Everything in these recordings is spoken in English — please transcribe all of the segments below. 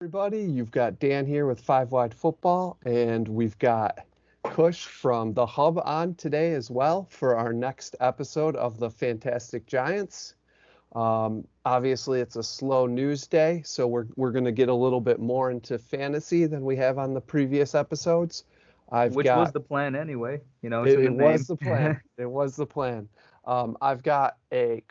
Everybody, you've got Dan here with Five Wide Football, and we've got Kush from the Hub on today as well for our next episode of the Fantastic Giants. Obviously, it's a slow news day, so we're going to get a little bit more into fantasy than we have on the previous episodes. I've Which was got the plan anyway. It's it, in the it was name. the plan. It was the plan. I've got a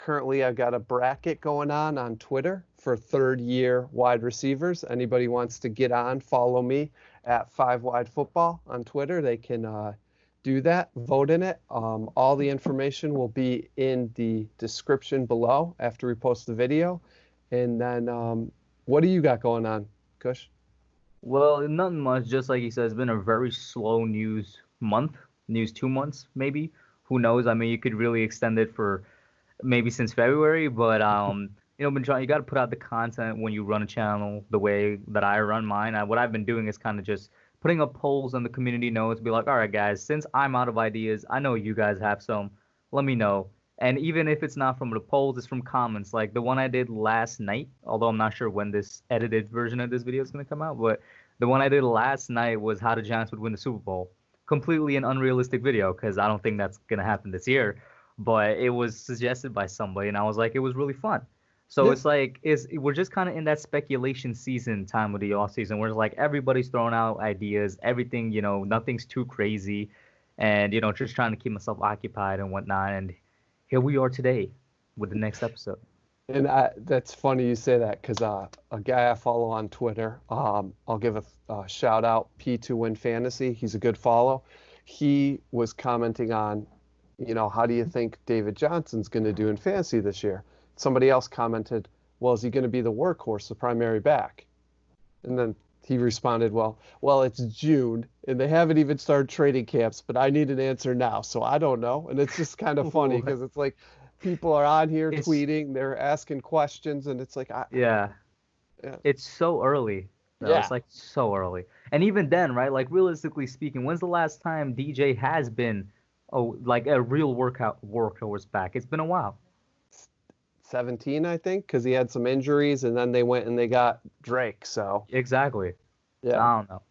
bracket going on Twitter for third year wide receivers. Anybody wants to get on, follow me at Five Wide Football on Twitter. They can do that, vote in it. All the information will be in the description below after we post the video. And then, what do you got going on, Kush? Well, nothing much. Just like you said, it's been a very slow news month, news 2 months maybe. Who knows? I mean, you could really extend it for maybe since February, but been trying. You got to put out the content when you run a channel the way that I run mine. What I've been doing is kind of just putting up polls on the community notes, be like, all right, guys, since I'm out of ideas, I know you guys have some. Let me know. And even if it's not from the polls, it's from comments. Like the one I did last night, although I'm not sure when this edited version of this video is going to come out, but the one I did last night was how the Giants would win the Super Bowl. Completely an unrealistic video because I don't think that's going to happen this year. But it was suggested by somebody, and I was like, it was really fun. So Yeah. it's like we're just kind of in that speculation season time of the off season where it's like everybody's throwing out ideas, everything, nothing's too crazy, and just trying to keep myself occupied and whatnot. And here we are today with the next episode. And that's funny you say that because a guy I follow on Twitter, I'll give a shout out, P2Win Fantasy. He's a good follow. He was commenting on, how do you think David Johnson's going to do in fantasy this year? Somebody else commented, well, is he going to be the workhorse, the primary back? And then he responded, well, it's June and they haven't even started training camps, but I need an answer now, so I don't know. And it's just kind of funny Ooh, because it's like people are on here it's tweeting, they're asking questions, and it's like, yeah, yeah, it's so early though. It's yeah. like so early. And even then, right? Like realistically speaking, when's the last time DJ has been like a real workhorse back? It's been a while. 17, I think, because he had some injuries, and then they went and they got Drake. So Exactly. So yeah, I don't know.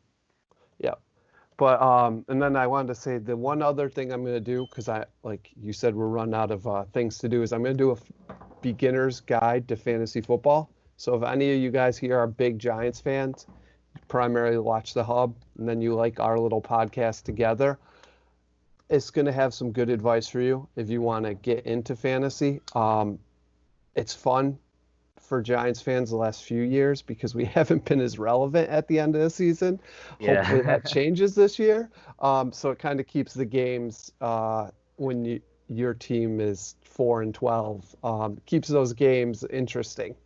yeah. But and then I wanted to say the one other thing I'm going to do because like you said, we're running out of things to do is I'm going to do a beginner's guide to fantasy football. So if any of you guys here are big Giants fans, primarily watch the Hub, and then you like our little podcast together, it's going to have some good advice for you if you want to get into fantasy. It's fun for Giants fans the last few years because we haven't been as relevant at the end of the season. Hopefully that Yeah. changes this year. So it kind of keeps the games when your team is 4-12, keeps those games interesting.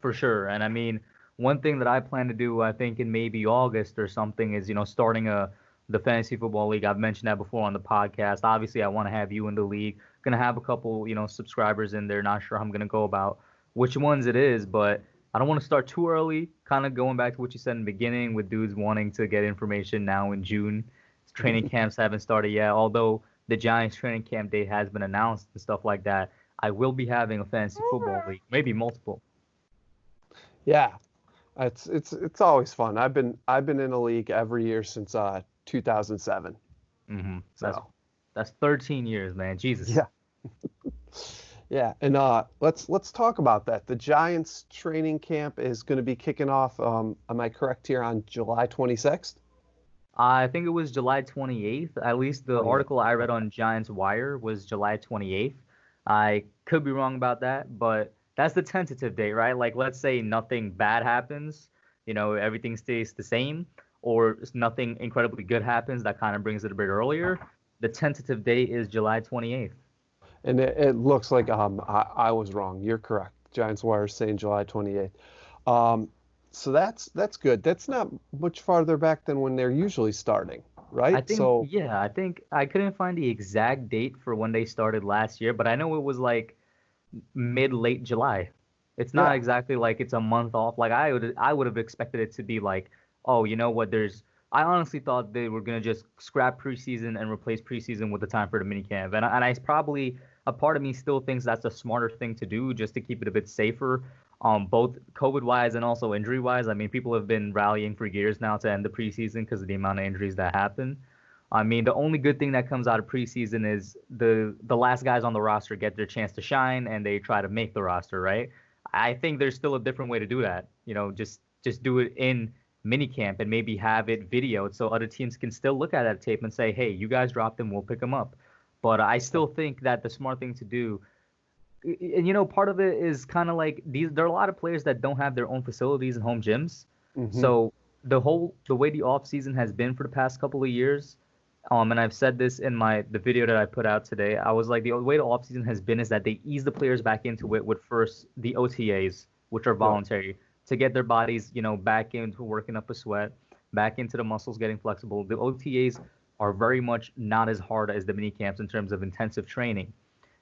For sure. And I mean, one thing that I plan to do, I think in maybe August or something, is starting the fantasy football league. I've mentioned that before on the podcast. Obviously, I want to have you in the league. Gonna have a couple, subscribers in there. Not sure how I'm gonna go about which ones it is, but I don't want to start too early. Kind of going back to what you said in the beginning, with dudes wanting to get information now in June. Training camps haven't started yet, although the Giants training camp date has been announced and stuff like that. I will be having a fantasy football league, maybe multiple. Yeah, it's always fun. I've been in a league every year since 2007. That's So that's 13 years, man. Jesus. yeah. Yeah, and let's talk about that. The Giants training camp is going to be kicking off. Am I correct here on July 26th? I think it was July 28th. At least the 28th. article I read Okay. on Giants Wire was July 28th. I could be wrong about that, but that's the tentative date, right? Like, let's say nothing bad happens, everything stays the same, or nothing incredibly good happens that kind of brings it a bit earlier. The tentative date is July 28th. And it looks like I was wrong. You're correct. Giants Wire is saying July 28th. Um, so that's good. That's not much farther back than when they're usually starting, I right? think, So yeah, I think I couldn't find the exact date for when they started last year, but I know it was like mid late July. It's not yeah, exactly like it's a month off. Like I would have expected it to be like, oh, you know what? I honestly thought they were gonna just scrap preseason and replace preseason with the time for the minicamp. And I probably a part of me still thinks that's a smarter thing to do just to keep it a bit safer. both COVID-wise and also injury-wise. I mean, people have been rallying for years now to end the preseason because of the amount of injuries that happen. I mean, the only good thing that comes out of preseason is the last guys on the roster get their chance to shine and they try to make the roster, right? I think there's still a different way to do that. Just do it in minicamp and maybe have it videoed so other teams can still look at that tape and say, hey, you guys dropped him, we'll pick him up. But I still think that the smart thing to do, and part of it is kind of like there are a lot of players that don't have their own facilities and home gyms. Hmm. So the way the off season has been for the past couple of years, and I've said this in the video that I put out today, I was like, the way the off season has been is that they ease the players back into it with first the OTAs, which are voluntary, to get their bodies, back into working up a sweat, back into the muscles getting flexible. The OTAs are very much not as hard as the mini camps in terms of intensive training.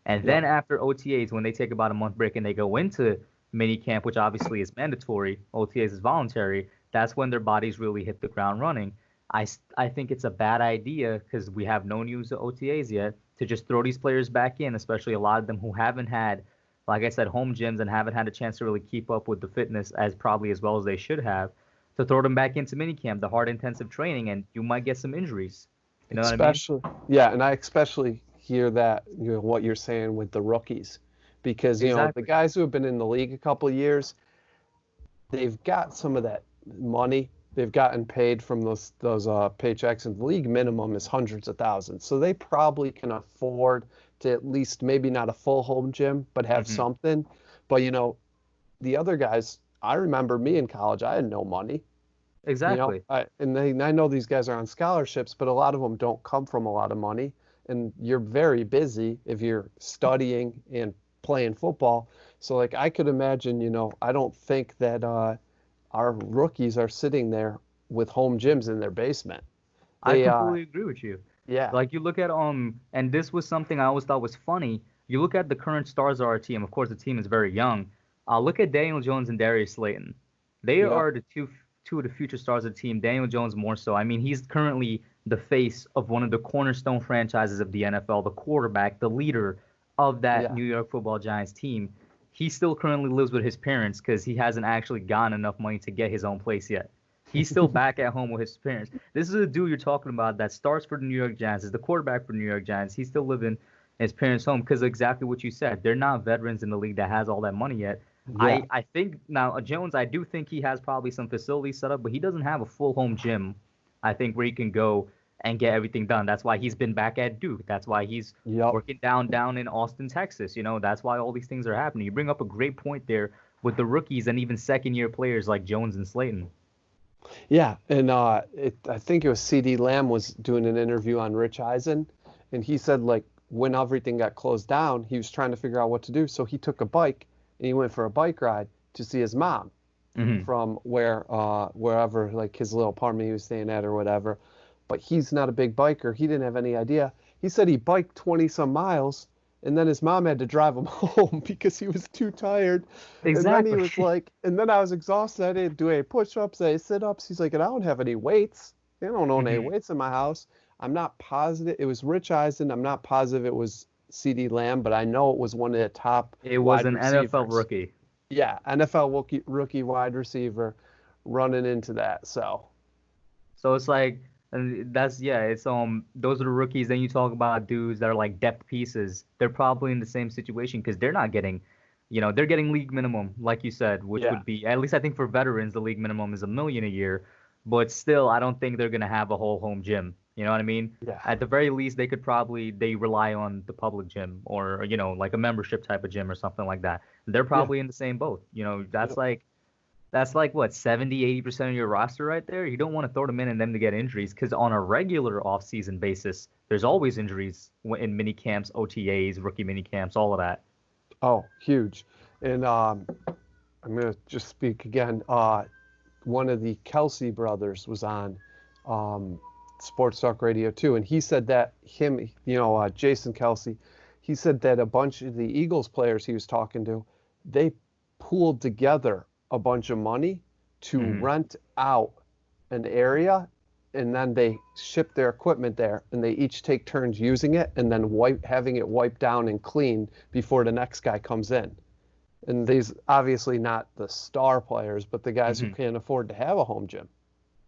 And then after OTAs, when they take about a month break and they go into mini camp, which obviously is mandatory, OTAs is voluntary, that's when their bodies really hit the ground running. I think it's a bad idea because we have no news of OTAs yet to just throw these players back in, especially a lot of them who haven't had, like I said, home gyms and haven't had a chance to really keep up with the fitness as well as they should have, to throw them back into minicamp, the hard intensive training, and you might get some injuries. You know what I mean? Especially, yeah, and I especially hear that, what you're saying with the rookies, because the Exactly. guys who have been in the league a couple of years, they've got some of that money. They've gotten paid from those paychecks, and the league minimum is hundreds of thousands. So they probably can afford to at least, maybe not a full home gym, but have Hmm. something. But the other guys, I remember me in college, I had no money. Exactly. I know these guys are on scholarships, but a lot of them don't come from a lot of money. And you're very busy if you're studying and playing football. So like I could imagine, I don't think that our rookies are sitting there with home gyms in their basement. I They completely agree with you. yeah, Like you look at and this was something I always thought was funny. You look at the current stars of our team. Of course, the team is very young. Look at Daniel Jones and Darius Slayton. They yep, are the two of the future stars of the team. Daniel Jones more so. I mean, he's currently the face of one of the cornerstone franchises of the NFL, the quarterback, the leader of that yeah, New York Football Giants team. He still currently lives with his parents because he hasn't actually gotten enough money to get his own place yet. He's still back at home with his parents. This is a dude you're talking about that starts for the New York Giants, is the quarterback for the New York Giants. He's still living in his parents' home because exactly what you said. They're not veterans in the league that has all that money yet. yeah. I think now Jones, I do think he has probably some facilities set up, but he doesn't have a full home gym. I think where he can go and get everything done. That's why he's been back at Duke. That's why he's Yep. working down in Austin, Texas. That's why all these things are happening. You bring up a great point there with the rookies and even second year players like Jones and Slayton. Yeah, and I think it was CD Lamb was doing an interview on Rich Eisen, and he said like when everything got closed down, he was trying to figure out what to do, so he took a bike and he went for a bike ride to see his mom Hmm. from wherever like his little apartment he was staying at or whatever. But he's not a big biker. He didn't have any idea. He said he biked 20 some miles and then his mom had to drive him home because he was too tired. And then he Exactly. was like, and then I was exhausted. I didn't do any push-ups, any sit-ups. He's like, and I don't have any weights. I don't own any Hmm. weights in my house. I'm not positive. It was Rich Eisen. I'm not positive it was CD Lamb, but I know it was one of the top It was wide an NFL receivers. rookie. Yeah, NFL rookie wide receiver running into that. So, So it's like, and that's yeah, it's those are the rookies. Then you talk about dudes that are like depth pieces. They're probably in the same situation because they're not getting, they're getting league minimum, like you said, which yeah, would be at least I think for veterans the league minimum is $1 million a year, but still I don't think they're gonna have a whole home gym. You know what I mean? yeah, At the very least, they rely on the public gym or like a membership type of gym or something like that. They're yeah, probably in the same boat. yep. That's like what 70-80% of your roster right there. You don't want to throw them in and them to get injuries because on a regular off-season basis, there's always injuries in mini camps, OTAs, rookie mini camps, all of that. Oh, huge. And I'm gonna just speak again. One of the Kelsey brothers was on um, Sports Talk Radio too, and he said that Jason Kelsey, he said that a bunch of the Eagles players he was talking to, they pooled together a bunch of money to Hmm. rent out an area, and then they ship their equipment there, and they each take turns using it, and then having it wiped down and cleaned before the next guy comes in. And these obviously not the star players, but the guys who Hmm. can't afford to have a home gym.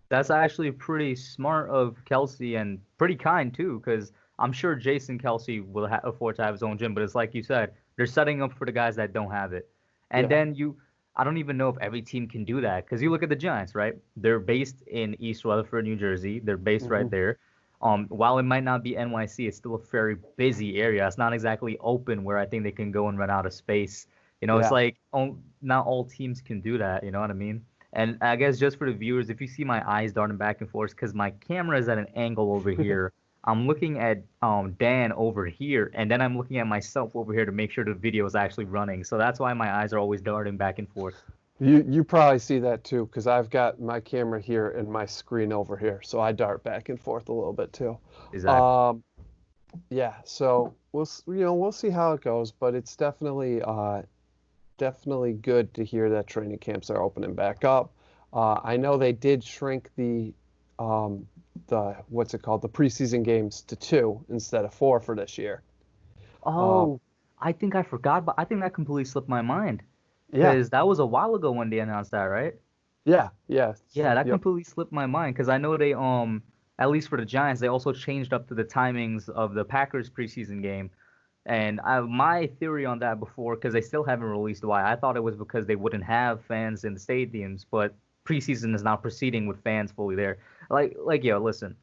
That's actually pretty smart of Kelsey and pretty kind too, because I'm sure Jason Kelsey will afford to have his own gym, but it's like you said, they're setting up for the guys that don't have it. And Yeah. then I don't even know if every team can do that, because you look at the Giants, right? They're based in East Rutherford, New Jersey. They're based right Hmm. there. While it might not be NYC, it's still a very busy area. It's not exactly open where I think they can go and run out of space. It's Yeah. like not all teams can do that. You know what I mean? And I guess just for the viewers, if you see my eyes darting back and forth, because my camera is at an angle over here. I'm looking at Dan over here, and then I'm looking at myself over here to make sure the video is actually running. So that's why my eyes are always darting back and forth. You probably see that too, because I've got my camera here and my screen over here, so I dart back and forth a little bit too. Exactly. Um, yeah, so we'll see how it goes, but it's definitely good to hear that training camps are opening back up. I know they did shrink um, the what's it called, the preseason games to two instead of four for this year. Uh, Oh, I think I forgot, but I think that completely slipped my mind yeah, because that was a while ago when they announced that, right? yeah, Yeah, that yep. completely slipped my mind because I know they at least for the Giants they also changed up to the timings of the Packers preseason game. And my theory on that before, because they still haven't released why, I thought it was because they wouldn't have fans in the stadiums, but preseason is now proceeding with fans fully there. Yo, listen,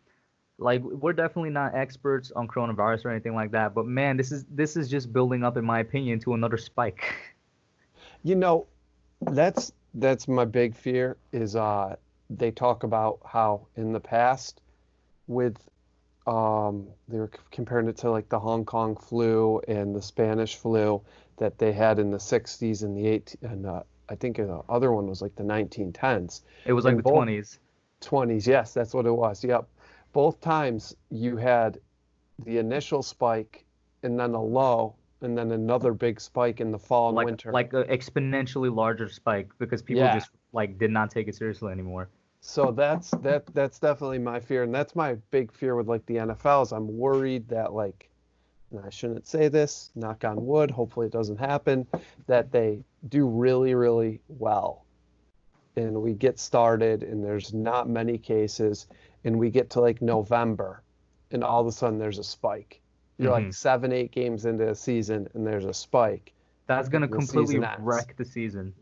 like we're definitely not experts on coronavirus or anything like that, but man, this is just building up, in my opinion, to another spike. You know, that's my big fear is they talk about how in the past with they were comparing it to like the Hong Kong flu and the Spanish flu that they had in the 60s and the 18 and I think the other one was like the 1910s. It was like In the both 20s. 20s, yes, that's what it was. Yep. Both times you had the initial spike and then a low and then another big spike in the fall and winter. Like an exponentially larger spike because people Yeah. just like did not take it seriously anymore. So that's definitely my fear, and that's my big fear with like the NFL is I'm worried that like, and I shouldn't say this, knock on wood, hopefully it doesn't happen, that they do really, really well and we get started and there's not many cases and we get to like November and all of a sudden there's a spike. You're like Hmm. 7, 8 games into a season and there's a spike That's and gonna the completely season ends. wreck the season.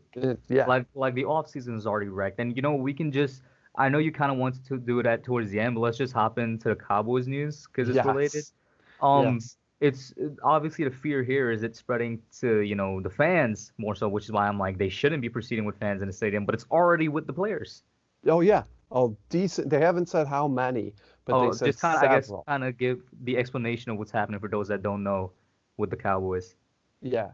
Yeah. Like the off season is already wrecked, and we can just. I know you kind of wanted to do that towards the end, but let's just hop into the Cowboys news because it's related. Yes. Um, Yes. it's obviously the fear here is it's spreading to the fans more so, which is why I'm like they shouldn't be proceeding with fans in the stadium, but it's already with the players. Oh yeah. Oh, decent. They haven't said how many, but they Oh, said just kind of I guess several. kind of give the explanation of what's happening for those that don't know with the Cowboys. Yeah.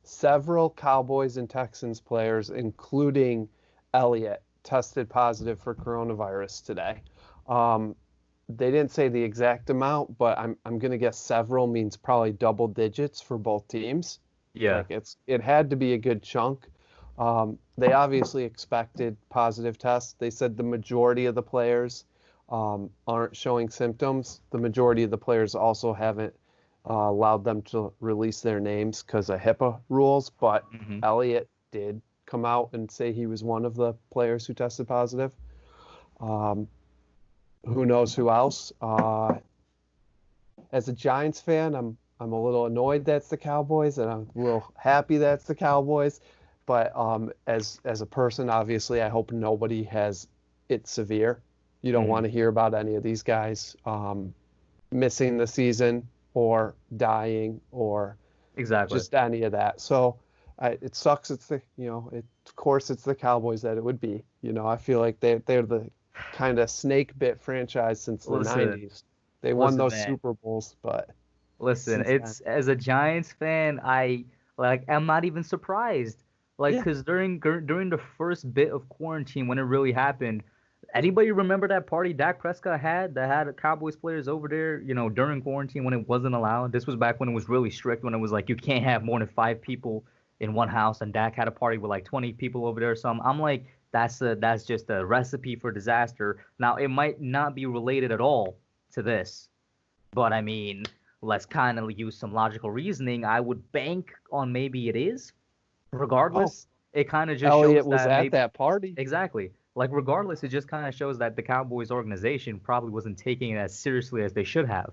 Several Cowboys and Texans players, including Elliott, tested positive for coronavirus today. Um, they didn't say the exact amount, but I'm gonna guess several means probably double digits for both teams. Yeah, Like it had to be a good chunk. They obviously expected positive tests. They said the majority of the players aren't showing symptoms. The majority of the players also haven't allowed them to release their names because of HIPAA rules. But hmm Elliott did come out and say he was one of the players who tested positive. Um, who knows who else? As a Giants fan, I'm a little annoyed that's the Cowboys, and I'm a little happy that's the Cowboys. But as a person, obviously, I hope nobody has it severe. You don't want hmm to hear about any of these guys missing the season or dying or exactly. just any of that. So it sucks. It's of course it's the Cowboys that it would be. I feel like they're the kind of snake bit franchise since the Listen, 90s. They won listen, those man. Super Bowls, but Listen, since then, it's as a Giants fan, I'm not even surprised. Like, yeah, cause during the first bit of quarantine when it really happened, anybody remember that party Dak Prescott had that had Cowboys players over there, during quarantine when it wasn't allowed? This was back when it was really strict, when it was like you can't have more than 5 people in one house, and Dak had a party with like 20 people over there or something. I'm like, that's just a recipe for disaster. Now, it might not be related at all to this. But I mean, let's kind of use some logical reasoning. I would bank on maybe it is. Oh, regardless, it kind of just Elliot shows was that at maybe that party. exactly. Like regardless, it just kind of shows that the Cowboys organization probably wasn't taking it as seriously as they should have,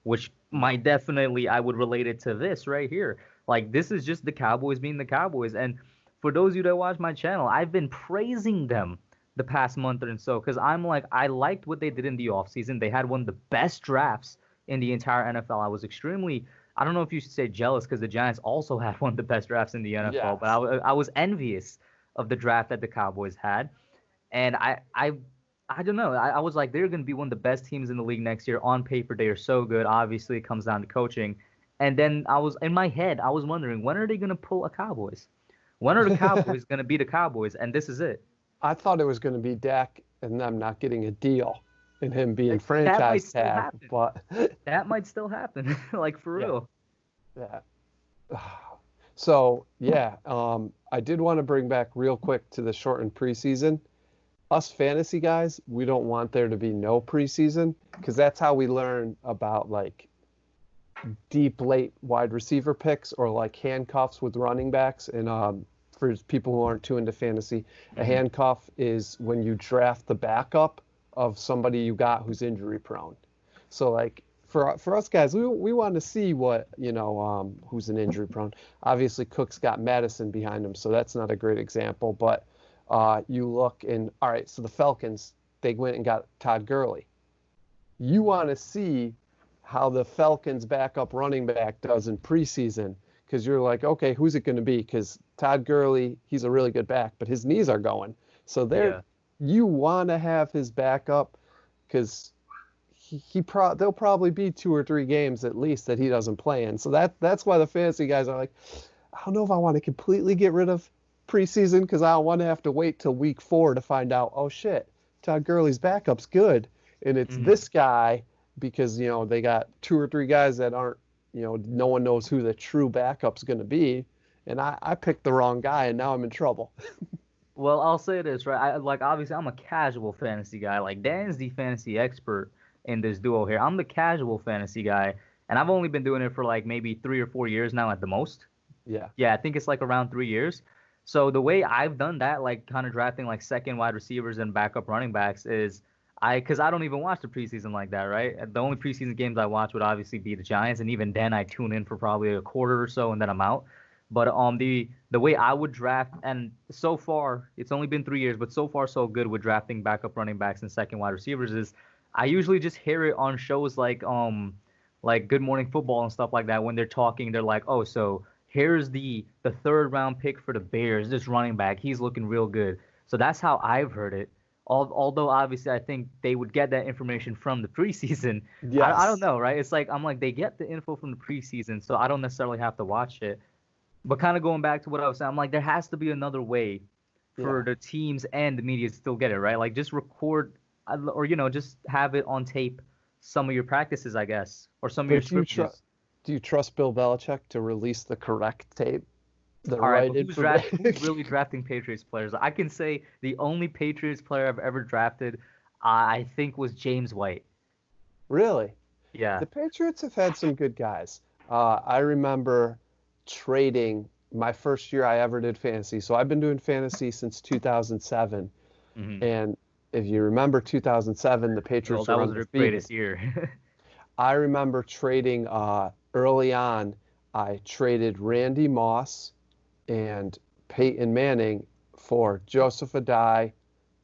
which might definitely I would relate it to this right here. Like this is just the Cowboys being the Cowboys. And for those of you that watch my channel, I've been praising them the past month or so because I'm like I liked what they did in the offseason. They had one of the best drafts in the entire NFL. I was extremely I don't know if you should say jealous because the Giants also had one of the best drafts in the NFL, but Yes. I was envious of the draft that the Cowboys had. And I don't know. I was like, they're going to be one of the best teams in the league next year. On paper, they are so good. Obviously, it comes down to coaching. And then I was in my head, I was wondering, when are they going to pull a Cowboys? When are the Cowboys going to be the Cowboys? And this is it. I thought it was going to be Dak and them not getting a deal and him being That might franchise still tag, happen. but That might still happen. Like for yeah, real. yeah. So yeah, I did want to bring back real quick to the shortened preseason. Us fantasy guys, we don't want there to be no preseason because that's how we learn about like deep late wide receiver picks or like handcuffs with running backs. And for people who aren't too into fantasy, a Hmm. handcuff is when you draft the backup of somebody you got who's injury prone. So like for us guys, we want to see what who's an injury prone. Obviously, Cook's got Madison behind him, so that's not a great example. But you look and all right, so the Falcons they went and got Todd Gurley. You want to see how the Falcons backup running back does in preseason because you're like, okay, who's it going to be? Because Todd Gurley, he's a really good back, but his knees are going. So Yeah. you want to have his backup because there'll probably be 2 or 3 games at least that he doesn't play in. So that's why the fantasy guys are like, I don't know if I want to completely get rid of preseason because I don't want to have to wait till week 4 to find out, oh shit, Todd Gurley's backup's good. And it's Hmm. this guy because, they got 2 or 3 guys that aren't, no one knows who the true backup's going to be. And I picked the wrong guy and now I'm in trouble. Well, I'll say this, right? I like obviously I'm a casual fantasy guy. Like Dan's the fantasy expert in this duo here. I'm the casual fantasy guy, and I've only been doing it for like maybe 3 or 4 years now at the most. Yeah. Yeah, I think it's like around 3 years. So the way I've done that, like kind of drafting like second wide receivers and backup running backs, is because I don't even watch the preseason like that, right? The only preseason games I watch would obviously be the Giants, and even then I tune in for probably a quarter or so, and then I'm out. But the way I would draft, and so far it's only been 3 years, but so far so good with drafting backup running backs and second wide receivers is I usually just hear it on shows like Good Morning Football and stuff like that when they're talking. They're like, oh, so here's the third round pick for the Bears, this running back, he's looking real good. So that's how I've heard it. Although obviously I think they would get that information from the preseason. I don't Yes. know, right? It's like I'm like they get the info from the preseason, so I don't necessarily have to watch it. But kind of going back to what I was saying, I'm like, there has to be another way for Yeah. the teams and the media to still get it, right? Like just record or just have it on tape some of your practices, I guess, or some of your But scrimmages. do you trust Bill Belichick to release the correct tape, the All right, right but information? who's really drafting Patriots players? I can say the only Patriots player I've ever drafted, I think, was James White. Really? Yeah. The Patriots have had some good guys. I remember trading my first year I ever did fantasy. So I've been doing fantasy since 2007. Hmm. And if you remember 2007, the Well, Patriots that were was the undefeated. greatest year. I remember trading early on. I traded Randy Moss and Peyton Manning for Joseph Adai,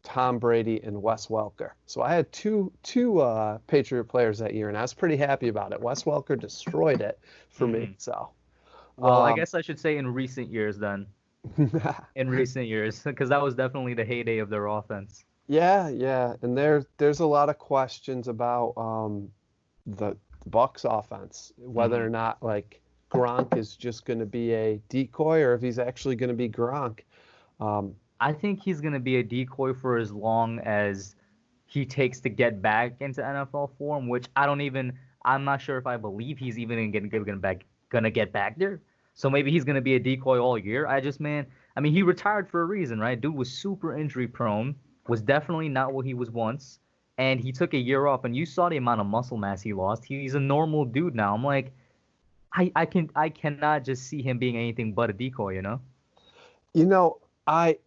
Tom Brady, and Wes Welker. So I had two Patriot players that year, and I was pretty happy about it. Wes Welker destroyed it for me. Hmm. So Well, I um, guess I should say in recent years then. In recent years, because that was definitely the heyday of their offense. yeah, yeah, and there's a lot of questions about the Bucks offense, whether Hmm. or not like Gronk is just going to be a decoy or if he's actually going to be Gronk. Um, I think he's going to be a decoy for as long as he takes to get back into NFL form, which I'm not sure if I believe he's even gonna get back there. So maybe he's gonna be a decoy all year. Man, I mean, he retired for a reason, right? Dude was super injury prone, was definitely not what he was once, and he took a year off. And you saw the amount of muscle mass he lost. He's a normal dude now. I'm like, I cannot just see him being anything but a decoy, you know? You know, I'd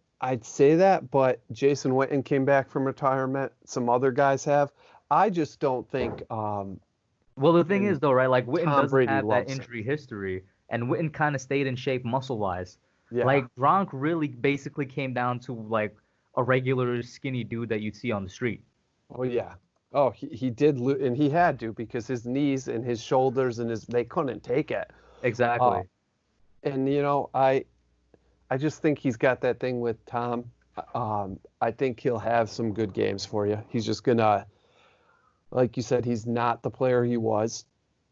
say that, but Jason Witten came back from retirement. Some other guys have. I just don't think Well, the thing and is though, right? Like Witten Tom doesn't Brady have that loves him. injury history, and Witten kind of stayed in shape muscle-wise. Yeah. Like Gronk really basically came down to like a regular skinny dude that you'd see on the street. Oh yeah. Oh, he did and he had to because his knees and his shoulders and his they couldn't take it. Uh, Exactly. and I just think he's got that thing with Tom. I think he'll have some good games for you. He's just gonna, like you said, he's not the player he was,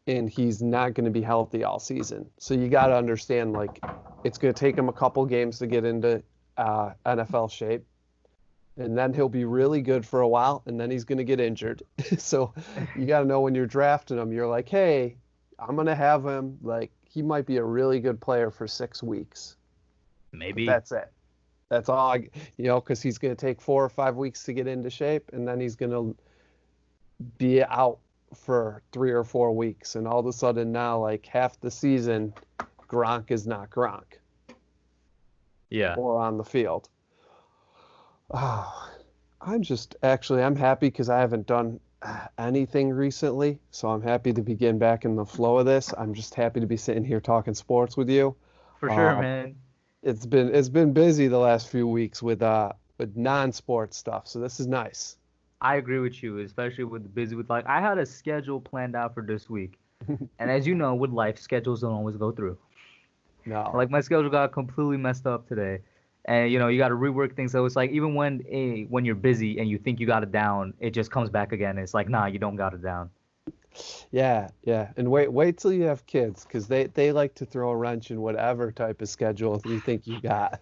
and he's not going to be healthy all season. So you got to understand, like, it's going to take him a couple games to get into NFL shape, and then he'll be really good for a while, and then he's going to get injured. So you got to know when you're drafting him, you're like, hey, I'm going to have him, like, he might be a really good player for 6 weeks, but Maybe. that's it. That's all because he's going to take 4 or 5 weeks to get into shape, and then he's going to be out for 3 or 4 weeks, and all of a sudden now, like half the season, Gronk is not Gronk Yeah. or on the field. Oh, I'm happy because I haven't done anything recently, so I'm happy to be getting back in the flow of this. I'm just happy to be sitting here talking sports with you. For sure, Uh, man. it's been busy the last few weeks with non-sports stuff, so this is nice. I agree with you, especially with the busy with like I had a schedule planned out for this week. And as you know, with life, schedules don't always go through. No. Like my schedule got completely messed up today. And you got to rework things. So it's like even when you're busy and you think you got it down, it just comes back again. It's like, nah, you don't got it down. Yeah, yeah. And wait till you have kids, because they like to throw a wrench in whatever type of schedule you think you got.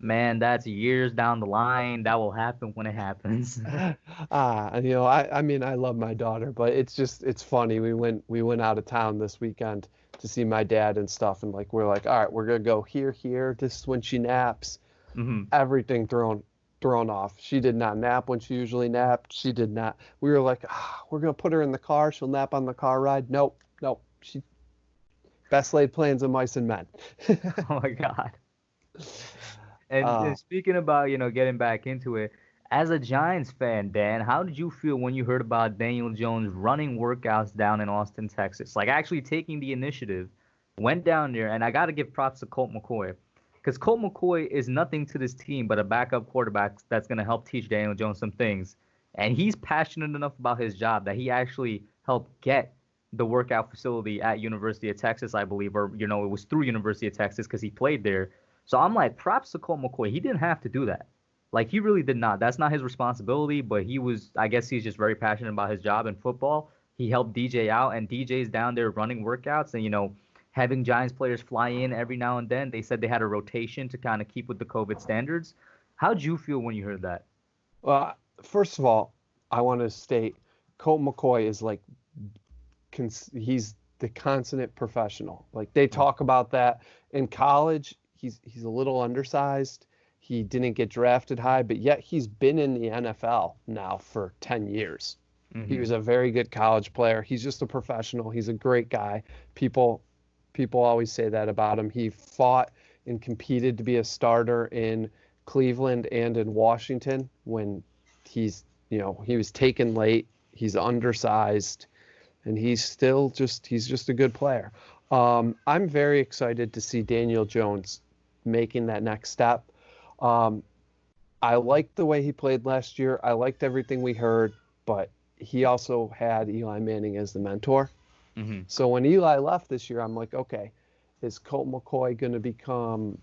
Man, that's years down the line. That will happen when it happens. And I mean I love my daughter, but it's funny. We went out of town this weekend to see my dad and stuff, and like we're like, all right, we're gonna go here. This is when she naps. Hmm. Everything thrown off. She did not nap when she usually napped. She did not. We were like, we're gonna put her in the car. She'll nap on the car ride. Nope, nope. She best laid plans of mice and men. Oh my God. And uh, speaking about, getting back into it, as a Giants fan, Dan, how did you feel when you heard about Daniel Jones running workouts down in Austin, Texas? Like actually taking the initiative, went down there, and I got to give props to Colt McCoy. Because Colt McCoy is nothing to this team but a backup quarterback that's going to help teach Daniel Jones some things. And he's passionate enough about his job that he actually helped get the workout facility at University of Texas, I believe, or, it was through University of Texas because he played there. So I'm like, props to Colt McCoy. He didn't have to do that. Like, he really did not. That's not his responsibility, but I guess he's just very passionate about his job in football. He helped DJ out, and DJ's down there running workouts and, having Giants players fly in every now and then. They said they had a rotation to kind of keep with the COVID standards. How'd you feel when you heard that? well, first of all, I want to state Colt McCoy is like he's the consummate professional. Like they talk about that in college. He's a little undersized. He didn't get drafted high, but yet he's been in the NFL now for 10 years. He Hmm. was a very good college player. He's just a professional. He's a great guy. People people always say that about him. He fought and competed to be a starter in Cleveland and in Washington when he was taken late. He's undersized and he's just a good player. I'm very excited to see Daniel Jones making that next step. Um, I liked the way he played last year. I liked everything we heard, but he also had Eli Manning as the mentor. Hmm. So when Eli left this year, I'm like, okay, is Colt McCoy going to become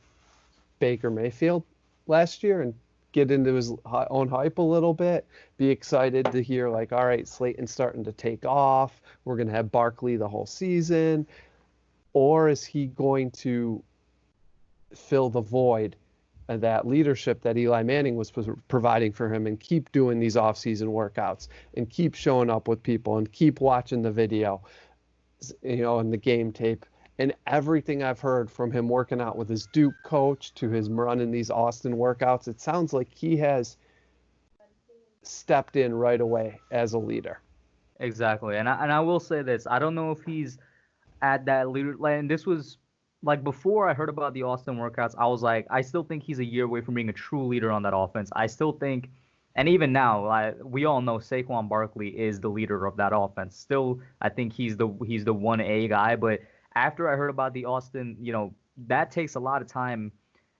Baker Mayfield last year and get into his own hype a little bit? Be excited to hear like, all right, Slayton's starting to take off. We're going to have Barkley the whole season. Or is he going to fill the void of that leadership that Eli Manning was providing for him and keep doing these off-season workouts and keep showing up with people and keep watching the video, and the game tape and everything I've heard from him working out with his Duke coach to his running these Austin workouts, it sounds like he has stepped in right away as a leader. Exactly. And I will say this. I don't know if he's at that leader. And this was like before I heard about the Austin workouts, I was like, I still think he's a year away from being a true leader on that offense. I still think, and even now, we all know Saquon Barkley is the leader of that offense. Still, I think he's the 1A guy. But after I heard about the Austin, that takes a lot of time,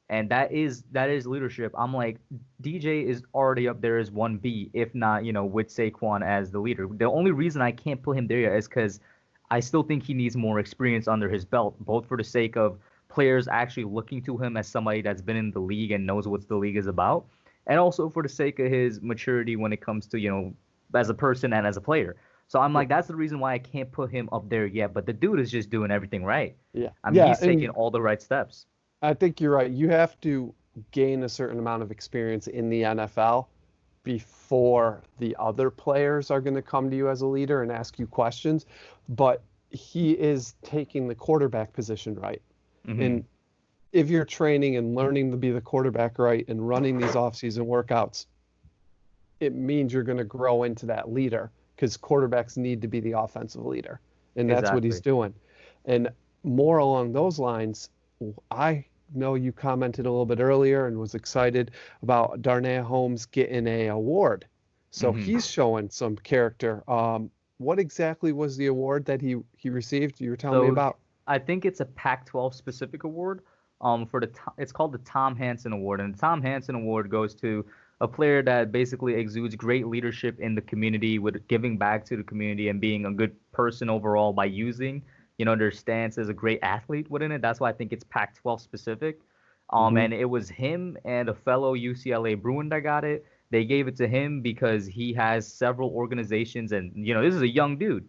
and that is leadership. I'm like, DJ is already up there as 1B, if not, with Saquon as the leader. The only reason I can't put him there yet is because I still think he needs more experience under his belt, both for the sake of players actually looking to him as somebody that's been in the league and knows what the league is about, and also for the sake of his maturity when it comes to, as a person and as a player. So I'm Yeah, like, that's the reason why I can't put him up there yet. But the dude is just doing everything right. yeah, I mean, yeah. he's taking And all the right steps. I think you're right. You have to gain a certain amount of experience in the NFL before the other players are going to come to you as a leader and ask you questions. But he is taking the quarterback position right. Hmm. And if you're training and learning to be the quarterback right and running these off-season workouts, it means you're going to grow into that leader because quarterbacks need to be the offensive leader. And that's what he's Exactly. doing. And more along those lines, I know you commented a little bit earlier and was excited about Darnay Holmes getting a award. So Hmm. he's showing some character. What exactly was the award that he received? You were telling me So about. I think it's a Pac-12 specific award. It's called the Tom Hansen Award, and the Tom Hansen Award goes to a player that basically exudes great leadership in the community, with giving back to the community and being a good person overall by using, their stance as a great athlete within it. That's why I think it's Pac-12 specific. Hmm. And it was him and a fellow UCLA Bruin that got it. They gave it to him because he has several organizations, and this is a young dude.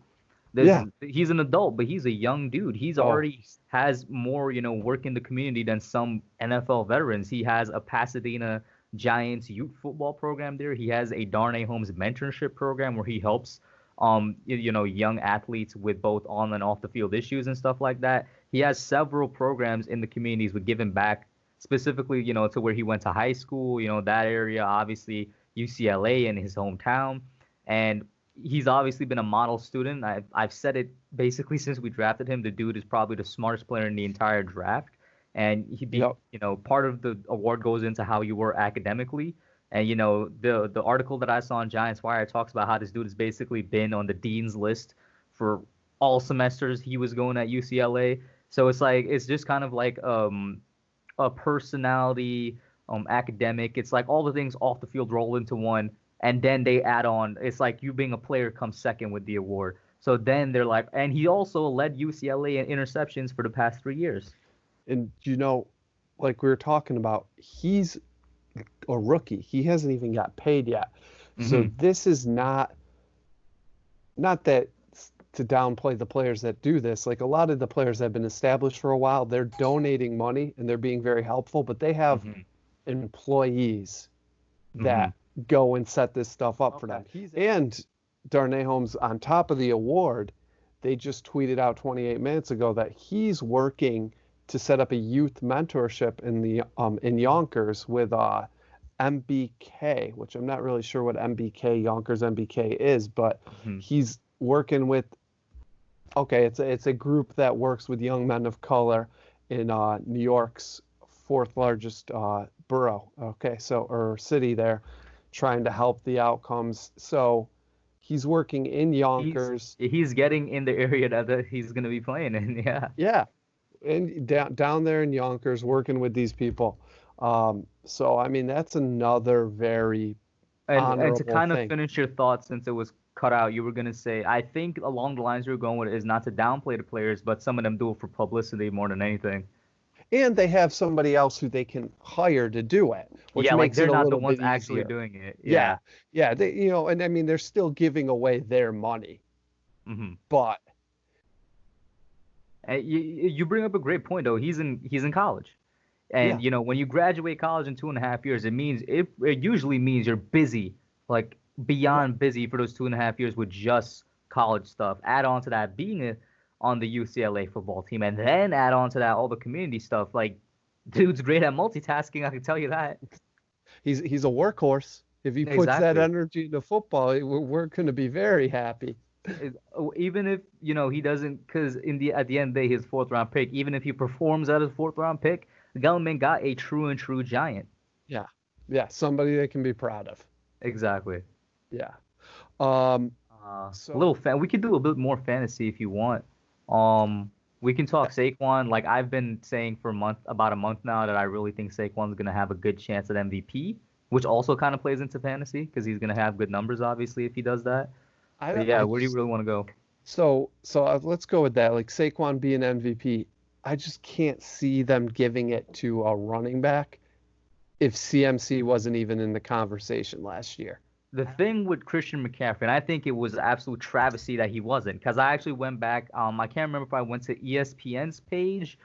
Yeah. He's an adult, but he's a young dude. He's Oh, already has more, work in the community than some NFL veterans. He has a Pasadena Giants youth football program there. He has a Darnay Holmes mentorship program where he helps young athletes with both on and off the field issues and stuff like that. He has several programs in the communities with giving back, specifically, to where he went to high school, that area, obviously UCLA in his hometown. And he's obviously been a model student. I've said it basically since we drafted him. The dude is probably the smartest player in the entire draft, and yep. part of the award goes into how you were academically. And the article that I saw on Giants Wire talks about how this dude has basically been on the dean's list for all semesters he was going at UCLA. So it's like it's just kind of like a personality, academic. It's like all the things off the field roll into one, and then they add on. It's like you being a player comes second with the award. So then they're like, and he also led UCLA in interceptions for the past 3 years. And like we were talking about, he's a rookie. He hasn't even got paid yet. So Hmm. this is not that to downplay the players that do this. Like a lot of the players that have been established for a while, they're donating money and they're being very helpful, but they have Hmm. employees Hmm. that go and set this stuff up for Okay. them. And Darnay Holmes, on top of the award, they just tweeted out 28 minutes ago that he's working to set up a youth mentorship in Yonkers with MBK, which I'm not really sure what MBK Yonkers MBK is, but Hmm. he's working with. Okay, it's a group that works with young men of color in New York's fourth largest borough. Okay, so or city there, trying to help the outcomes. So he's working in He's Yonkers. he's getting in the area that he's gonna be playing in. Yeah. Yeah, and down there in Yonkers, working with these people. So I mean, that's another very And to honorable kind of thing. finish your thoughts, since it was cut out, you were gonna say, I think along the lines you're going with is not to downplay the players, but some of them do it for publicity more than anything. And they have somebody else who they can hire to do it, which Yeah, like makes they're it a not the little ones bit actually easier. doing it. Yeah, Yeah. yeah, and I mean they're still giving away their money, Hmm. but And you bring up a great point though. He's in college, yeah, and when you graduate college in 2.5 years, it usually means you're busy, like yeah, beyond busy for those 2.5 years with just college stuff. Add on to that being on the UCLA football team, and then add on to that all the community stuff. Like, dude's great at multitasking. I can tell you that. he's a workhorse. If he puts that Exactly. energy into football, we're going to be very happy. Even if he doesn't, because at the end of the day, his fourth round pick, even if he performs at his fourth round pick, Gelman got a true and true giant. Yeah. Yeah. Somebody they can be proud of. Exactly. Yeah. Um, A little so fan. We could do a bit more fantasy if you want. Um, we can talk Saquon. Like I've been saying for about a month now, that I really think Saquon's gonna have a good chance at MVP, which also kind of plays into fantasy because he's gonna have good numbers, obviously, if he does that. But yeah, I where do you just really want to go? let's go with that. Like Saquon being MVP, I just can't see them giving it to a running back if CMC wasn't even in the conversation last year. The thing with Christian McCaffrey, and I think it was absolute travesty that he wasn't, because I actually went back. I can't remember if I went to ESPN's page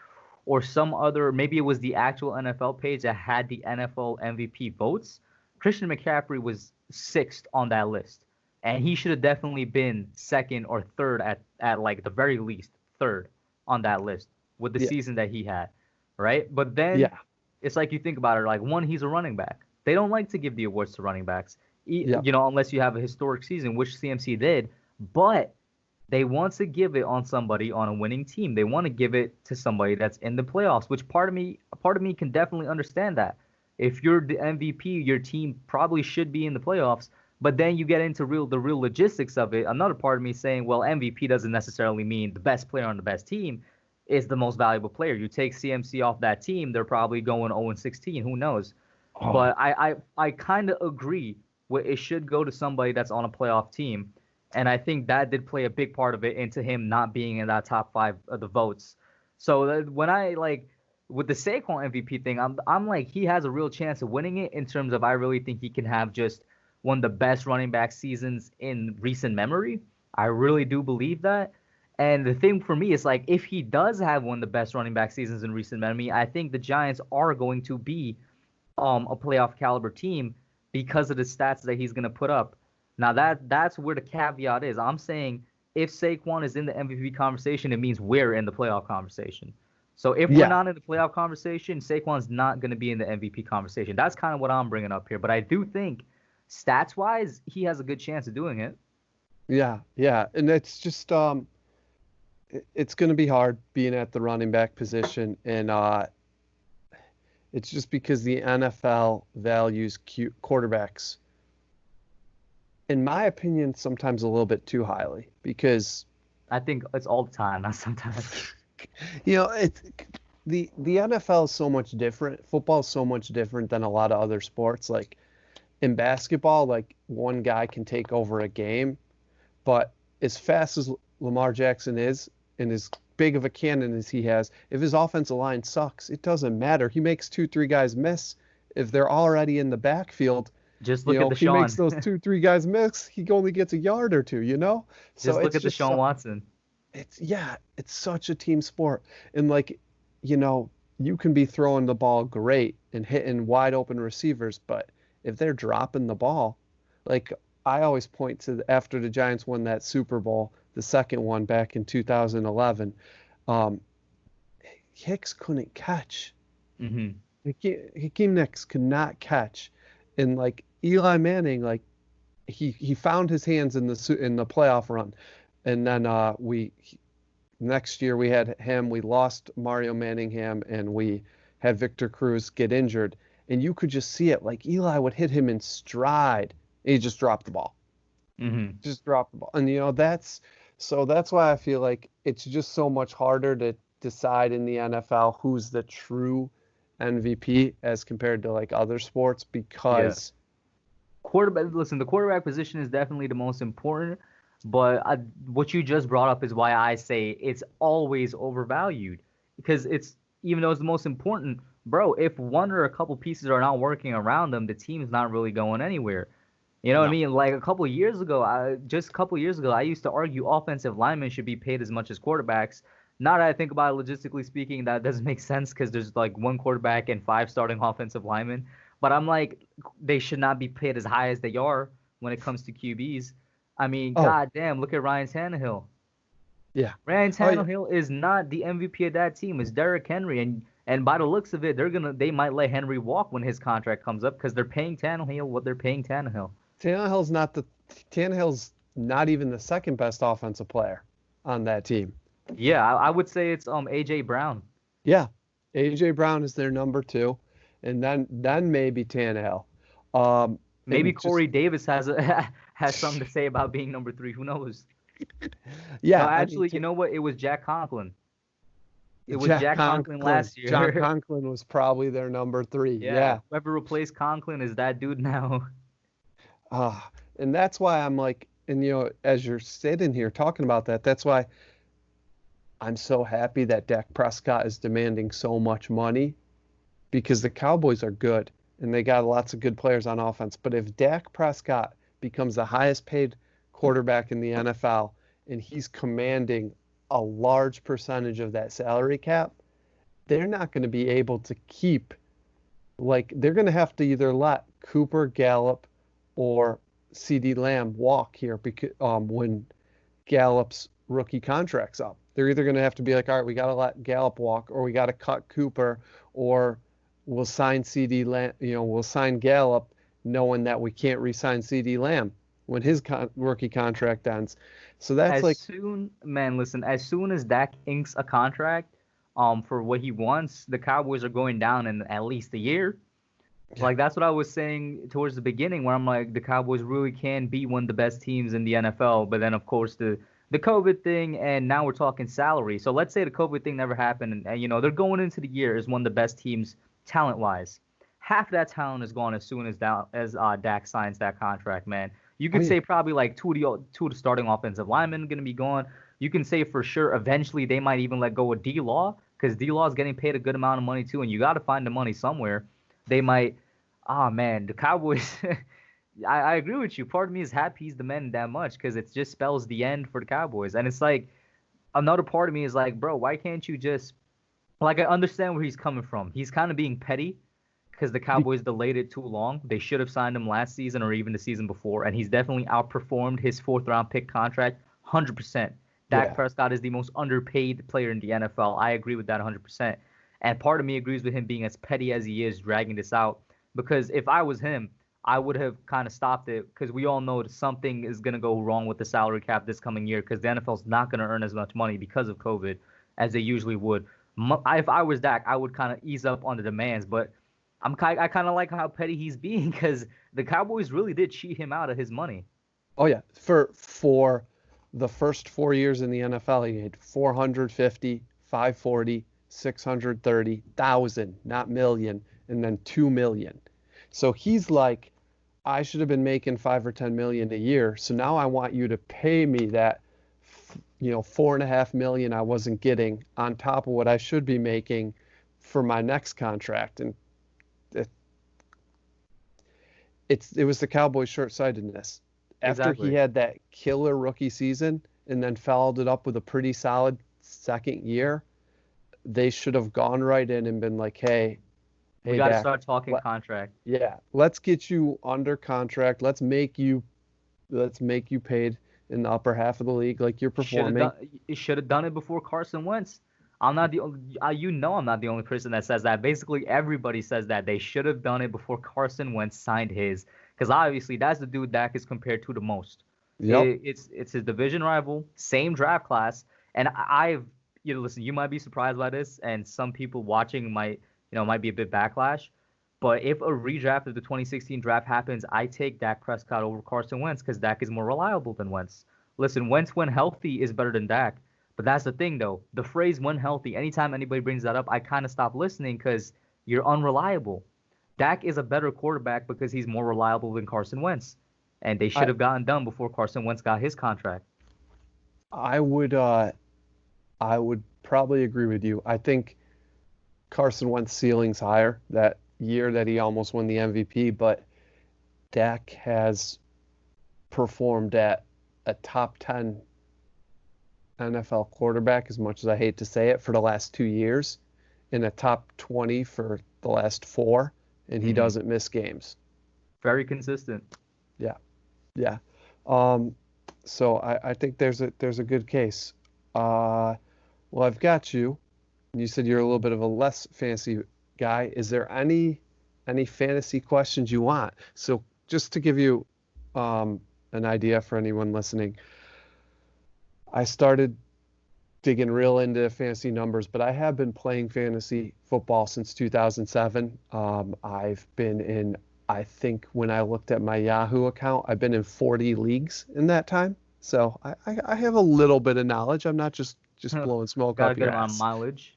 or some other, maybe it was the actual NFL page that had the NFL MVP votes. Christian McCaffrey was sixth on that list, and he should have definitely been second or third at like the very least third on that list with the Yeah. season that he had, right? But then Yeah. it's like you think about it, like one, he's a running back. They don't like to give the awards to running backs, Yeah. unless you have a historic season, which CMC did. But they want to give it on somebody on a winning team. They want to give it to somebody that's in the playoffs, which part of me can definitely understand that. If you're the MVP, your team probably should be in the playoffs. But then you get into the real logistics of it. Another part of me saying, well, MVP doesn't necessarily mean the best player on the best team is the most valuable player. You take CMC off that team, they're probably going 0-16. Who knows? Oh, But I kind of agree with it should go to somebody that's on a playoff team. And I think that did play a big part of it into him not being in that top five of the votes. So when I like with the Saquon MVP thing, I'm like he has a real chance of winning it in terms of I really think he can have just one of the best running back seasons in recent memory. I really do believe that. And the thing for me is like if he does have one of the best running back seasons in recent memory, I think the Giants are going to be a playoff caliber team because of the stats that he's going to put up. Now that's where the caveat is. I'm saying if Saquon is in the MVP conversation, it means we're in the playoff conversation. So if we're yeah. not in the playoff conversation, Saquon's not going to be in the MVP conversation. That's kind of what I'm bringing up here. But I do think stats wise, he has a good chance of doing it. Yeah. Yeah. And it's just it's going to be hard being at the running back position, and it's just because the NFL values quarterbacks, in my opinion, sometimes a little bit too highly because I think it's all the time, not sometimes. it's the NFL is so much different. Football is so much different than a lot of other sports. Like in basketball, like one guy can take over a game, but as fast as Lamar Jackson is and as big of a cannon as he has, if his offensive line sucks, it doesn't matter. He makes 2, 3 guys miss. If they're already in the backfield, Just look at if he makes Deshaun. those 2, 3 guys miss, he only gets a yard or two. So Just look it's at just Deshaun Watson. it's such a team sport. And like, you can be throwing the ball great and hitting wide open receivers, but if they're dropping the ball, like I always point to after the Giants won that Super Bowl, the second one back in 2011, um, Hicks couldn't catch. Hmm. Hakeem Nicks could not catch, and like Eli Manning, like he found his hands in the playoff run, and then next year we had him. We lost Mario Manningham, and we had Victor Cruz get injured, and you could just see it. Like Eli would hit him in stride, and he just dropped the ball, Hmm. just dropped the ball, and that's why I feel like it's just so much harder to decide in the NFL who's the true MVP as compared to like other sports Yeah. because Quarterback. Listen, the quarterback position is definitely the most important, but what you just brought up is why I say it's always overvalued because it's even though it's the most important, bro. If one or a couple pieces are not working around them, the team's not really going anywhere. You know what I no. mean? Like just a couple years ago, I used to argue offensive linemen should be paid as much as quarterbacks. Now that I think about it, logistically speaking, that doesn't make sense because there's like one quarterback and five starting offensive linemen. But I'm like, they should not be paid as high as they are when it comes to QBs. I mean, Oh, god damn, look at Ryan Tannehill. yeah. Ryan Oh, yeah. Tannehill is not the MVP of that team. It's Derrick Henry, and by the looks of it, they might let Henry walk when his contract comes up because they're paying Tannehill what they're paying Tannehill. Tannehill's not the Tannehill's not even the second best offensive player on that team. Yeah, I would say it's AJ Brown. Yeah, AJ Brown is their number two, and then maybe Tannehill. Maybe And just Corey Davis has something to say about being number 3. Who knows? No, yeah, I mean actually, you know what? It was Jack Conklin. It was Jack Jack Conklin Conklin. last John year. Conklin was probably their number three. Yeah, Yeah. whoever replaced Conklin is that dude now. And that's why I'm like, and as you're sitting here talking about that, that's why I'm so happy that Dak Prescott is demanding so much money because the Cowboys are good and they got lots of good players on offense. But if Dak Prescott becomes the highest paid quarterback in the NFL and he's commanding a large percentage of that salary cap, they're not going to be able to keep, like, they're going to have to either let Cooper, Gallup, or CD Lamb walk here because when Gallup's rookie contract's up. They're either going to have to be like, all right, we got to let Gallup walk, or we got to cut Cooper, or we'll sign CD Lamb, we'll sign Gallup knowing that we can't re-sign CD Lamb when his rookie contract ends. So that's like, Listen, as soon as Dak inks a contract, for what he wants, the Cowboys are going down in at least a year. Like that's what I was saying towards the beginning, where I'm like, the Cowboys really can be one of the best teams in the NFL. But then, of course, the COVID thing, and now we're talking salary. So let's say the COVID thing never happened, and they're going into the year as one of the best teams talent-wise. Half that talent is gone as soon as Dak signs that contract, man. You could say probably like two of the starting offensive linemen going to be gone. You can say for sure eventually they might even let go of D-Law because D-Law is getting paid a good amount of money too, and you got to find the money somewhere. They might. Ah, man, the Cowboys. I agree with you. Part of me is happy he's demanding that much because it just spells the end for the Cowboys. And it's like another part of me is like, bro, why can't you just like I understand where he's coming from. He's kind of being petty because the Cowboys delayed it too long. They should have signed him last season or even the season before, and he's definitely outperformed his fourth-round pick contract 100%. Dak Prescott is the most underpaid player in the NFL. I agree with that 100%. And part of me agrees with him being as petty as he is, dragging this out. Because if I was him, I would have kind of stopped it because we all know that something is going to go wrong with the salary cap this coming year because the NFL's not going to earn as much money because of COVID as they usually would. If I was Dak, I would kind of ease up on the demands, but I kind of like how petty he's being because the Cowboys really did cheat him out of his money. Oh yeah, for the first 4 years in the NFL, he made 450, 540, 630,000, not million, and then 2 million. So he's like, I should have been making 5 or 10 million a year. So now I want you to pay me that, 4.5 million I wasn't getting on top of what I should be making for my next contract. And it was the Cowboys' short-sightedness. After he had that killer rookie season and then followed it up with a pretty solid second year, they should have gone right in and been like, hey, we got to Dak, start talking contract. Yeah, let's get you under contract. Let's make you paid in the upper half of the league like you're performing. You should have done it before Carson Wentz. I'm not the only, I'm not the only person that says that. Basically, everybody says that they should have done it before Carson Wentz signed his, because obviously that's the dude Dak is compared to the most. Yep. It's his division rival, same draft class, and listen, you might be surprised by this, and some people watching might be a bit backlash. But if a redraft of the 2016 draft happens, I take Dak Prescott over Carson Wentz because Dak is more reliable than Wentz. Listen, Wentz when healthy is better than Dak. But that's the thing, though. The phrase when healthy, anytime anybody brings that up, I kind of stop listening because you're unreliable. Dak is a better quarterback because he's more reliable than Carson Wentz. And they should have gotten done before Carson Wentz got his contract. I would probably agree with you. I think Carson Wentz's ceiling's higher that year that he almost won the MVP, but Dak has performed at a top 10 NFL quarterback, as much as I hate to say it, for the last 2 years, in a top 20 for the last 4, and he doesn't miss games. Very consistent. Yeah. So I think there's a good case. Well, I've got you. You said you're a little bit of a less fantasy guy. Is there any fantasy questions you want? So just to give you an an idea for anyone listening, I started digging real into fantasy numbers, but I have been playing fantasy football since 2007. I've been in, I think when I looked at my Yahoo account, I've been in 40 leagues in that time. So I have a little bit of knowledge. I'm not just blowing smoke Got a up good your amount of ass. mileage.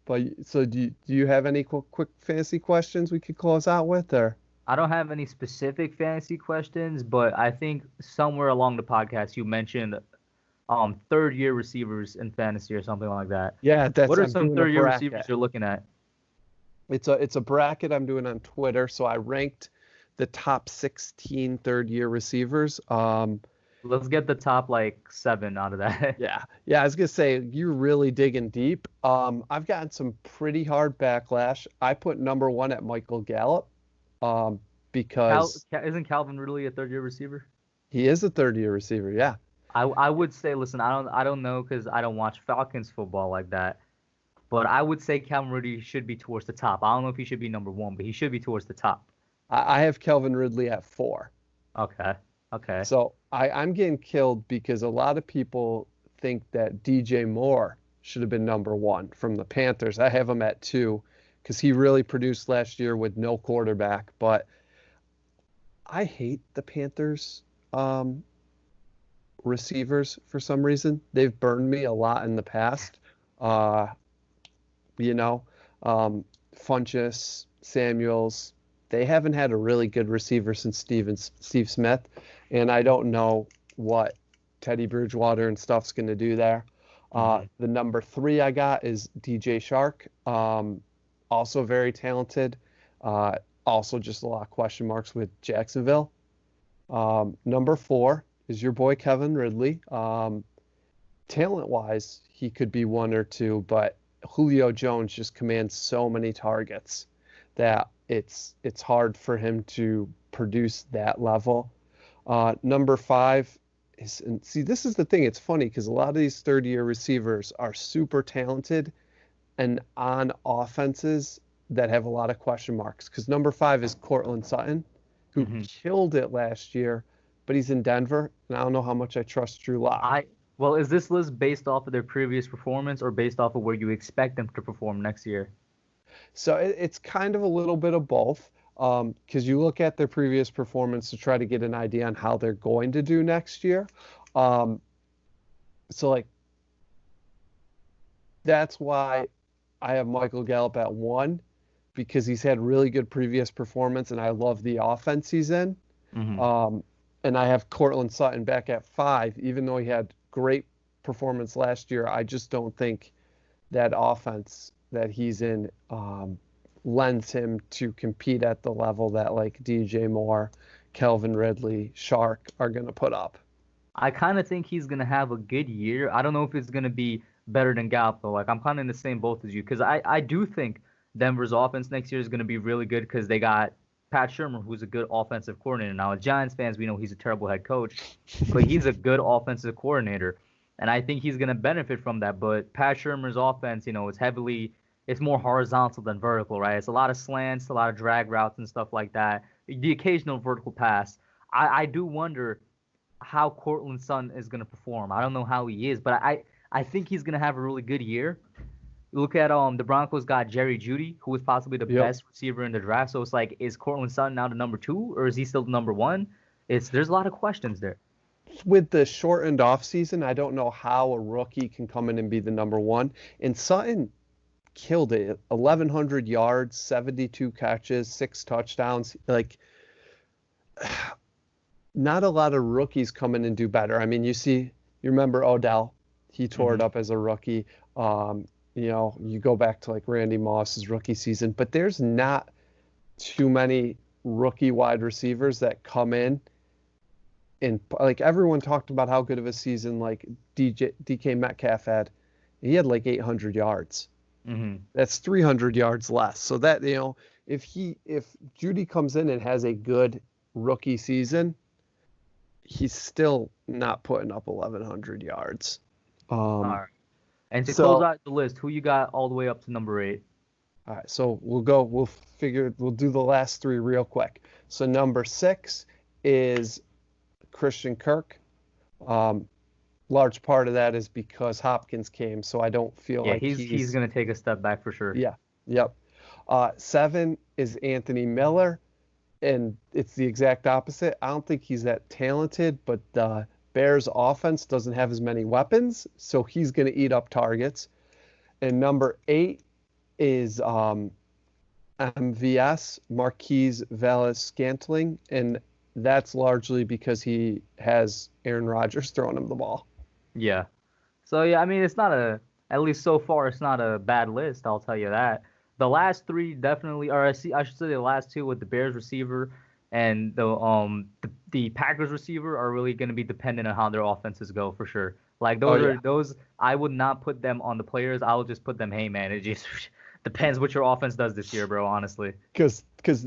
But so do you have any quick fantasy questions we could close out with, or? I don't have any specific fantasy questions, but I think somewhere along the podcast you mentioned third year receivers in fantasy or something like that. Yeah, What are I'm some doing a third year receivers bracket. you're looking at? It's a bracket I'm doing on Twitter. So I ranked the top 16 third year receivers. Let's get the top like 7 out of that. Yeah, I was gonna say you're really digging deep. I've gotten some pretty hard backlash. I put number one at Michael Gallup, because Isn't Calvin Ridley a third year receiver? he is a third year receiver. Yeah, I would say, listen, I don't know because I don't watch Falcons football like that, but I would say Calvin Ridley should be towards the top. I don't know if he should be number 1, but he should be towards the top. I have Kelvin Ridley at 4. Okay, okay. So I'm getting killed because a lot of people think that DJ Moore should have been number 1 from the Panthers. I have him at 2 because he really produced last year with no quarterback. But I hate the Panthers receivers for some reason. They've burned me a lot in the past. Uh, you know, Funchess, Samuels, they haven't had a really good receiver since Steve Smith, and I don't know what Teddy Bridgewater and stuff's going to do there. The number 3 I got is DJ Shark, also very talented, also just a lot of question marks with Jacksonville. Number 4 is your boy Kevin Ridley. Talent-wise, he could be 1 or 2, but Julio Jones just commands so many targets that it's hard for him to produce that level. Number 5 is, and see, this is the thing. It's funny because a lot of these third-year receivers are super talented and on offenses that have a lot of question marks. Because number 5 is Cortland Sutton, who killed it last year, but he's in Denver, and I don't know how much I trust Drew Lock. Well, is this list based off of their previous performance or based off of where you expect them to perform next year? So it's kind of a little bit of both, because you look at their previous performance to try to get an idea on how they're going to do next year. So like that's why I have Michael Gallup at 1, because he's had really good previous performance, and I love the offense he's in. And I have Cortland Sutton back at 5, even though he had great performance last year. I just don't think that offense that he's in lends him to compete at the level that like DJ Moore, Calvin Ridley, Shark are going to put up. I kind of think he's going to have a good year. I don't know if it's going to be better than Gallup, though. Like, I'm kind of in the same boat as you because I do think Denver's offense next year is going to be really good because they got Pat Shermer, who's a good offensive coordinator. Now, as Giants fans, we know he's a terrible head coach, but he's a good offensive coordinator. And I think he's going to benefit from that. But Pat Shermer's offense, it's more horizontal than vertical, right? It's a lot of slants, a lot of drag routes and stuff like that. The occasional vertical pass. I do wonder how Cortland Sutton is going to perform. I don't know how he is, but I think he's going to have a really good year. You look at the Broncos got Jerry Jeudy, who is possibly the best receiver in the draft. So it's like, is Cortland Sutton now the number 2, or is he still the number 1? There's a lot of questions there. With the shortened off season, I don't know how a rookie can come in and be the number 1. And Sutton killed it. 1,100 yards, 72 catches, 6 touchdowns. Like, not a lot of rookies come in and do better. I mean, you remember Odell. He tore it up as a rookie. You go back to like Randy Moss's rookie season, but there's not too many rookie wide receivers that come in. And like everyone talked about how good of a season like DK Metcalf had. He had like 800 yards. That's 300 yards less. So that, if Jeudy comes in and has a good rookie season, he's still not putting up 1,100 yards. All right. And to close out the list, who you got all the way up to number 8? All right, so we'll do the last 3 real quick. So number 6 is Christian Kirk. Large part of that is because Hopkins came, so I don't feel Yeah, like he's gonna take a step back for sure. Yeah, yep. 7 is Anthony Miller, and it's the exact opposite. I don't think he's that talented, but the Bears offense doesn't have as many weapons, so he's going to eat up targets. And number 8 is MVS, Marquise Valles-Scantling, and that's largely because he has Aaron Rodgers throwing him the ball. Yeah. So yeah, I mean, it's not at least so far, it's not a bad list. I'll tell you that. The last three definitely, or I should say the last two with the Bears receiver and the Packers receiver are really going to be dependent on how their offenses go for sure. Like Oh those yeah, are those I would not put them on the players. I would just put them. Hey man, it just depends what your offense does this year, bro. Honestly. because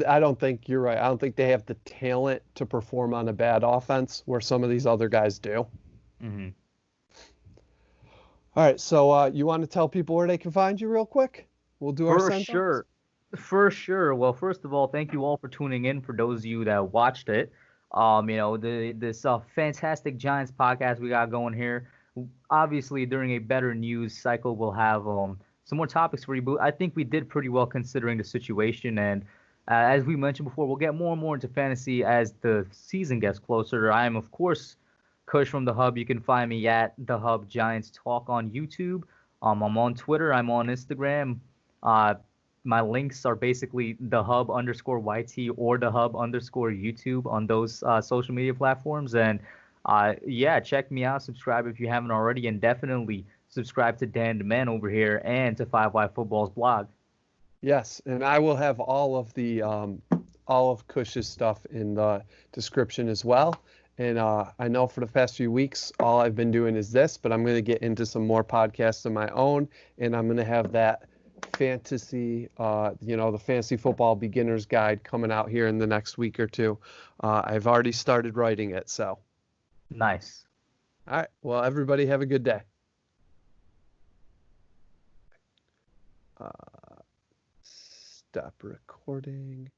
I don't think you're right. I don't think they have the talent to perform on a bad offense where some of these other guys do. Hmm. All right, so you want to tell people where they can find you real quick? We'll do our For send offs. sure. For sure. Well, first of all, thank you all for tuning in. For those of you that watched it, this fantastic Giants podcast we got going here. Obviously, during a better news cycle, we'll have some more topics for you. But I think we did pretty well considering the situation. And as we mentioned before, we'll get more and more into fantasy as the season gets closer. I am, of course, Kush from the Hub. You can find me at the Hub Giants Talk on YouTube. I'm on Twitter. I'm on Instagram. Uh, my links are basically the hub underscore YT or the hub underscore YouTube on those social media platforms. And yeah, check me out. Subscribe if you haven't already. And definitely subscribe to Dan the Man over here and to 5Y Football's blog. Yes, and I will have all of Kush's stuff in the description as well. And I know for the past few weeks, all I've been doing is this, but I'm going to get into some more podcasts of my own, and I'm going to have that fantasy, the fantasy football beginner's guide coming out here in the next week or two. I've already started writing it, so. Nice. All right. Well, everybody have a good day. Stop recording.